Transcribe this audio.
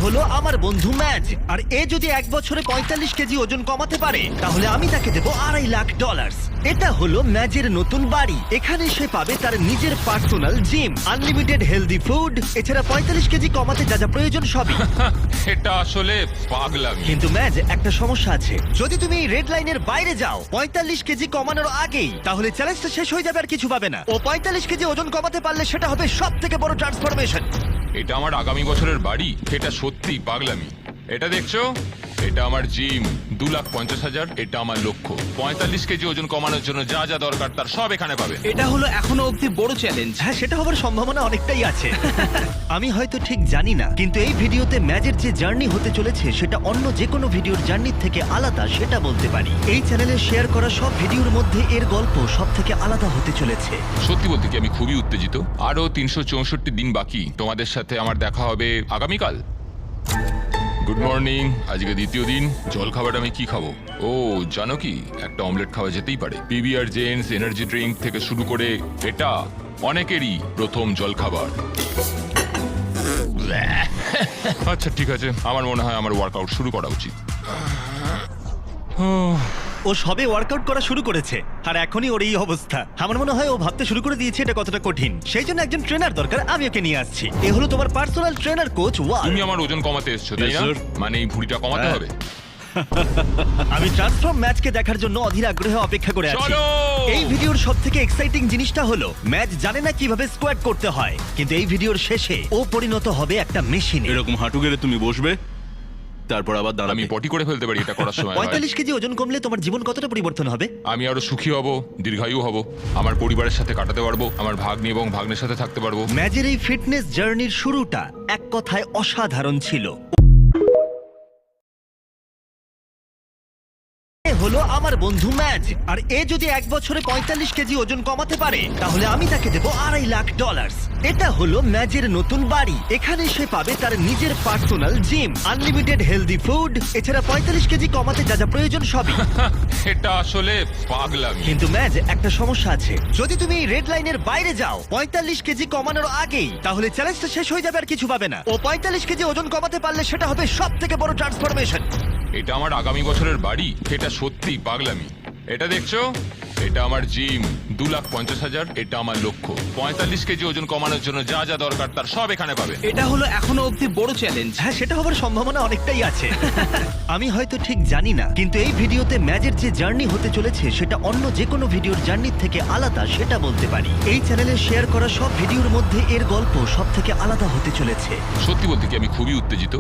হলো আমার বন্ধু ম্যাজ, আর এ যদি 1 বছরে 45 কেজি ওজন কমাতে পারে তাহলে আমি তাকে দেবো $2.5 লাখ। এটা হলো ম্যাজের নতুন বাড়ি। এখানে সে পাবে তার নিজের personal gym, unlimited healthy food, এছাড়া 45 কেজি কমাতে যা যা প্রয়োজন সবই। এটা আসলে পাগলামি। কিন্তু ম্যাজ, একটা সমস্যা আছে। যদি তুমি এই রেড লাইনের বাইরে যাও 45 কেজি কমানোর আগেই, তাহলে চ্যালেঞ্জটা শেষ হয়ে যাবে আর কিছু পাবে না। ও 45 কেজি ওজন কমাতে পারলে সেটা হবে সব থেকে বড় ট্রান্সফরমেশন। এটা আমার আগামী বছরের বাড়ি। এটা সত্যিই পাগলামি। এটা দেখছো, এটা আমার জিম, 2,50,000। এটা আমার লক্ষ্য। 45 কেজি ওজন কমানোর জন্য যা যা দরকার তার সব এখানে পাবে। এটা হলো এখনো অব্দি বড় চ্যালেঞ্জ। হ্যাঁ, সেটা হবার সম্ভাবনা অনেকটাই আছে। আমি হয়তো ঠিক জানি না, কিন্তু এই ভিডিওতে ম্যাজের যে জার্নি হতে চলেছে সেটা অন্য যে কোনো ভিডিওর জার্নির থেকে আলাদা, সেটা বলতে পারি। এই চ্যানেলে শেয়ার করা সব ভিডিওর মধ্যে এর গল্প সব থেকে আলাদা হতে চলেছে। সত্যি বলতে কি আমি খুবই উত্তেজিত। আরো 364 দিন বাকি। তোমাদের সাথে আমার দেখা হবে আগামীকাল। Good morning. আজকে দ্বিতীয় দিন। জল খাবার আমি কি খাবো? ও জানো কি, একটা অমলেট খাওয়া যেতেই পারে। পিবিআর জেন্স এনার্জি ড্রিঙ্ক থেকে শুরু করে এটা অনেকেরই প্রথম জল খাবার। আচ্ছা ঠিক আছে, আমার মনে হয় আমার ওয়ার্কআউট শুরু করা উচিত। ও সবে ওয়ার্কআউট করা শুরু করেছে, আর এখনই ওর এই অবস্থা। আমার মনে হয় ও ভাবতে শুরু করে দিয়েছে এটা কতটা কঠিন। সেই জন্য একজন ট্রেনার দরকার, আমি ওকে নিয়ে আসছি। এ হলো তোমার পার্সোনাল ট্রেনার কোচ ওয়াল। তুমি আমার ওজন কমাতে এসেছো তাই না? Yes, sir. মানে এই ভুঁড়িটা কমাতে হ্যাঁ। হবে। আমি ট্রান্সফর্ম ম্যাচকে দেখার জন্য অধীর আগ্রহে অপেক্ষা করে আছি। চলো! এই ভিডিওর সবথেকে এক্সাইটিং জিনিসটা হলো ম্যাচ জানে না কিভাবে স্কোয়াট করতে হয়, কিন্তু এই ভিডিওর শেষে ও পরিণত হবে একটা মেশিনে। এরকম হাঁটু গেড়ে তুমি বসবে, তারপর আবার আমি দাঁড়াবে। পটি করে ফেলতে পারি এটা করার সময়। ভাই। 45 কেজি ওজন কমলে তোমার জীবন কতটা পরিবর্তন হবে? আমি আরো সুখী হব, দীর্ঘায়ু হব, আমার পরিবারের সাথে কাটাতে পারবো, আমার ভাগ্নি এবং ভাগ্নের সাথে থাকতে পারবো। ম্যাচের এই ফিটনেস জার্নির শুরুটা এক কথায় অসাধারণ ছিল। এ হলো আমার বন্ধু ম্যাজ, আর এ যদি 1 বছরে 45 কেজি ওজন কমাতে পারে তাহলে আমি তাকে দেবো $2.5 লাখ। এটা হলো ম্যাজের নতুন বাড়ি। এখানে সে পাবে তার নিজের personal gym, unlimited healthy food, এছাড়া 45 কেজি কমাতে যা যা প্রয়োজন সবই। এটা আসলে পাগলামি। কিন্তু ম্যাজ, একটা সমস্যা আছে। যদি তুমি এই রেড লাইনের বাইরে যাও 45 কেজি কমানোর আগেই, তাহলে চ্যালেঞ্জটা শেষ হয়ে যাবে আর কিছু পাবে না। ও 45 কেজি ওজন কমাতে পারলে সেটা হবে সব থেকে বড় ট্রান্সফরমেশন। এটা আমার আগামী বছরের বাড়ি। এটা সত্যিই পাগলামি। এটা দেখছো, এটা আমার জিম, 2,50,000। এটা আমার লক্ষ্য। 45 কেজি ওজন কমানোর জন্য যা যা দরকার তার সব এখানে পাবে। এটা হলো এখনো অব্দি বড় চ্যালেঞ্জ। হ্যাঁ, সেটা হবার সম্ভাবনা অনেকটাই আছে। আমি হয়তো ঠিক জানি না, কিন্তু এই ভিডিওতে ম্যাজের যে জার্নি হতে চলেছে সেটা অন্য যে কোনো ভিডিওর জার্নির থেকে আলাদা, সেটা বলতে পারি। এই চ্যানেলে শেয়ার করা সব ভিডিওর মধ্যে এর গল্প সব থেকে আলাদা হতে চলেছে। সত্যি বলতে কি আমি খুবই উত্তেজিত।